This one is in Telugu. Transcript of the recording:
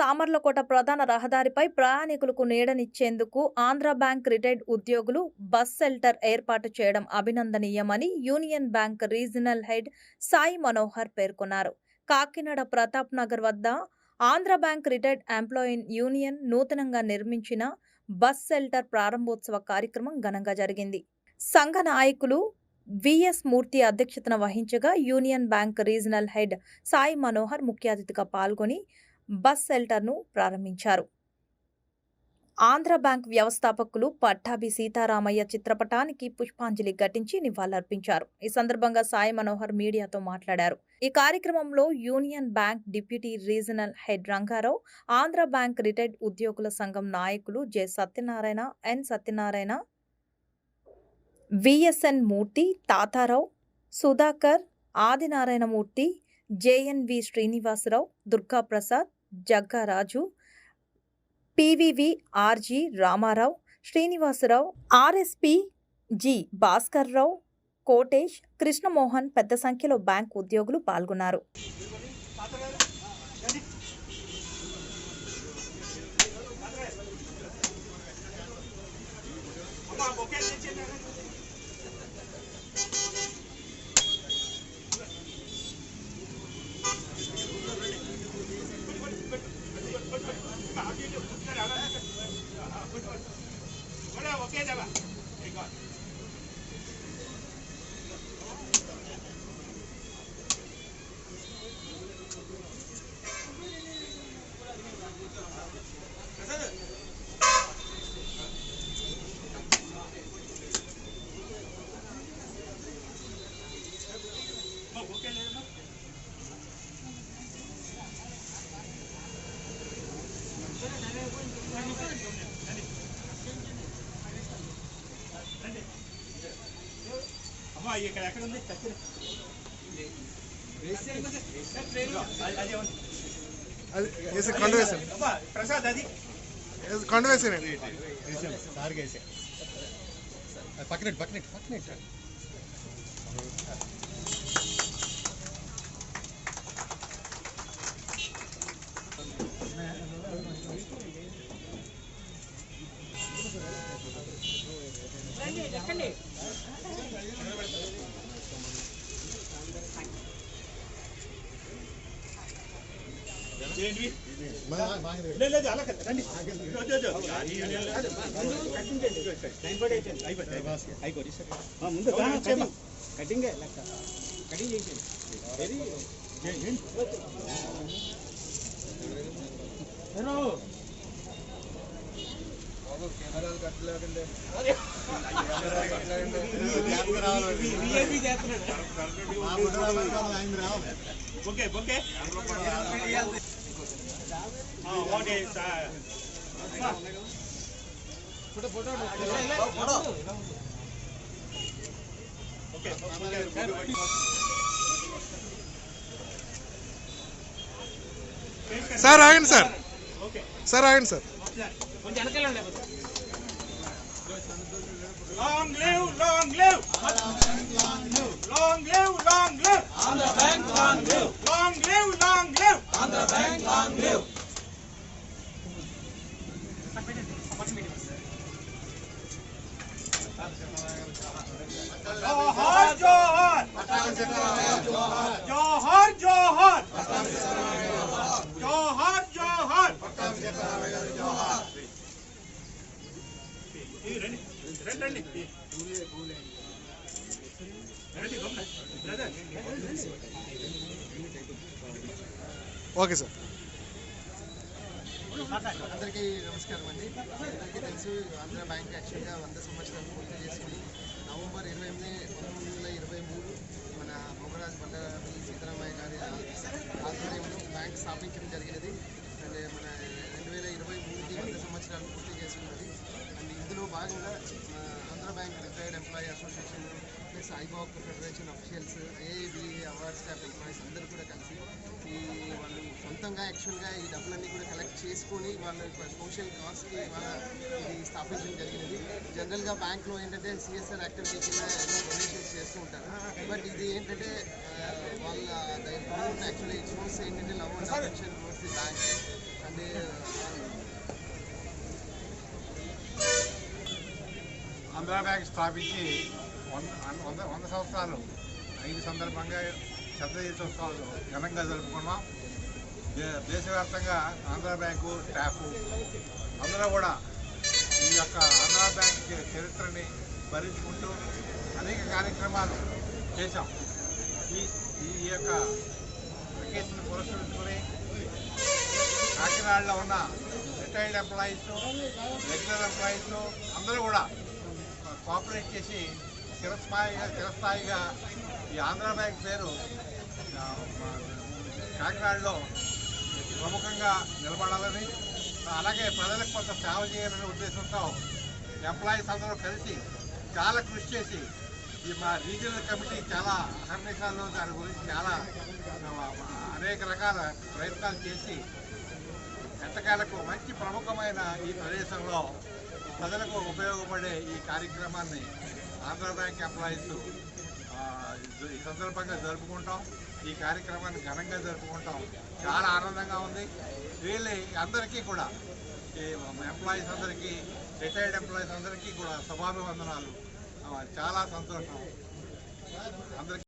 సామర్లకోట ప్రధాన రహదారిపై ప్రయాణికులకు నీడనిచ్చేందుకు ఆంధ్ర బ్యాంక్ రిటైర్డ్ ఉద్యోగులు బస్ షెల్టర్ ఏర్పాటు చేయడం అభినందనీయమని union bank regional head Sai Manohar పేర్కొన్నారు. కాకినాడ ప్రతాప్ నగర్ వద్ద Andhra bank retired employee union నూతనంగా నిర్మించిన బస్ షెల్టర్ ప్రారంభోత్సవ కార్యక్రమం ఘనంగా జరిగింది. సంఘ నాయకులు విఎస్ మూర్తి అధ్యక్షతన వహించగా union bank regional head Sai Manohar ముఖ్య అతిథిగా పాల్గొని బస్ షెల్టర్ను ప్రారంభించారు. ఆంధ్ర బ్యాంక్ వ్యవస్థాపకులు పట్టాభి సీతారామయ్య చిత్రపటానికి పుష్పాంజలి ఘటించి నివాళులర్పించారు. ఈ సందర్భంగా సాయి మనోహర్ మీడియాతో మాట్లాడారు. ఈ కార్యక్రమంలో union bank deputy regional head Rangarao, Andhra bank retired ఉద్యోగుల సంఘం నాయకులు J Satyanarayana, N Satyanarayana, VSN Murthy, Tatarao, Sudhakar, Adinarayanamurthy, JNV Srinivasarao, Durgaprasad, Jaggaraju, PVV, RG Ramarao, Srinivasarao, RSP G Bhaskarrao, Kotesh, Krishnamohan పెద్ద సంఖ్యలో బ్యాంక్ ఉద్యోగులు పాల్గొన్నారు. ఇక్కడ ఎక్కడ ఉంది ప్రసాద్ అది పక్కన లేదు అలా రండి ముందు కటింగ్ కటింగ్ చేసేది కెమెరాలు కట్టలేకండి ఓకే ఓకే ఫోటో సార్ ఆగండి సార్ సార్ ఆగండి sir Long live, long live. Long live, long live. Andhra Bank, long live. Long live, long live. Andhra Bank, long live. Johar, Johar. Johar, Johar. Johar, Johar. రండి ఓకే సార్. అందరికీ నమస్కారం అండి. అందరికీ తెలుసు ఆంధ్ర బ్యాంక్ యాక్చువల్గా 100 సంవత్సరాలు పూర్తి చేసుకుని నవంబర్ 28, 1923 మన మొగరాజు పట్టాభి సీతారామయ్య గారి ఆధ్వర్యంలో బ్యాంక్ స్థాపించడం జరిగినది. అండ్ మన 2023కి 100 సంవత్సరాలు పూర్తి చేసుకున్నది. అండ్ ఇందులో భాగంగా Andhra bank retired retired employee association plus Aibak federation officials, AIBA award staff employees అందరూ కూడా కలిసి వాళ్ళు సొంతంగా యాక్చువల్గా ఈ డబ్బులన్నీ కూడా కలెక్ట్ చేసుకొని వాళ్ళ సోషల్ కాస్ట్కి ఇది స్థాపించడం జరిగినది. జనరల్గా బ్యాంక్లో ఏంటంటే సిఎస్ఆర్ యాక్టివిటీ కింద ఎన్నో డొనేషన్స్ చేస్తూ ఉంటారు. బట్ ఇది ఏంటంటే వాళ్ళ యాక్చువల్లీ ఇట్ షోస్ ఏంటంటే love and affection towards the bank. And Andhra bank స్థాపించి 100 సంవత్సరాలు అయిన సందర్భంగా శతదినోత్సవాలు ఘనంగా జరుపుకున్నాం. దేశవ్యాప్తంగా ఆంధ్రా బ్యాంకు స్టాఫ్ అందరూ కూడా ఈ యొక్క ఆంధ్రా బ్యాంక్ చరిత్రని భరించుకుంటూ అనేక కార్యక్రమాలు చేశాం. ఈ యొక్క అకేషన్ పురస్కరించుకుని కాకినాడలో ఉన్న రిటైర్డ్ ఎంప్లాయీస్, రెగ్యులర్ ఎంప్లాయీస్ అందరూ కూడా కోఆపరేట్ చేసి చిరస్థాయిగా ఈ ఆంధ్రా బ్యాంక్ పేరు కాకినాడలో ప్రముఖంగా నిలబడాలని, అలాగే ప్రజలకు కొంత సేవ చేయాలనే ఉద్దేశంతో ఎంప్లాయీస్ అందరూ కలిసి చాలా కృషి చేసి ఈ మా రీజనల్ కమిటీ చాలా అహర్నిశాల్లో దాని గురించి చాలా అనేక రకాల ప్రయత్నాలు చేసి ఎంతకాలకు మంచి ప్రముఖమైన ఈ ప్రదేశంలో ప్రజలకు ఉపయోగపడే ఈ కార్యక్రమాన్ని ఆంధ్రా బ్యాంక్ ఎంప్లాయీస్ ఈ సందర్భంగా జరుపుకుంటాం. ఈ కార్యక్రమాన్ని ఘనంగా జరుపుకుంటాం. చాలా ఆనందంగా ఉంది. వీళ్ళ అందరికీ కూడా ఈ ఎంప్లాయీస్ అందరికీ, రిటైర్డ్ ఎంప్లాయీస్ అందరికీ కూడా శుభాభివందనాలు. చాలా సంతోషం అందరికీ.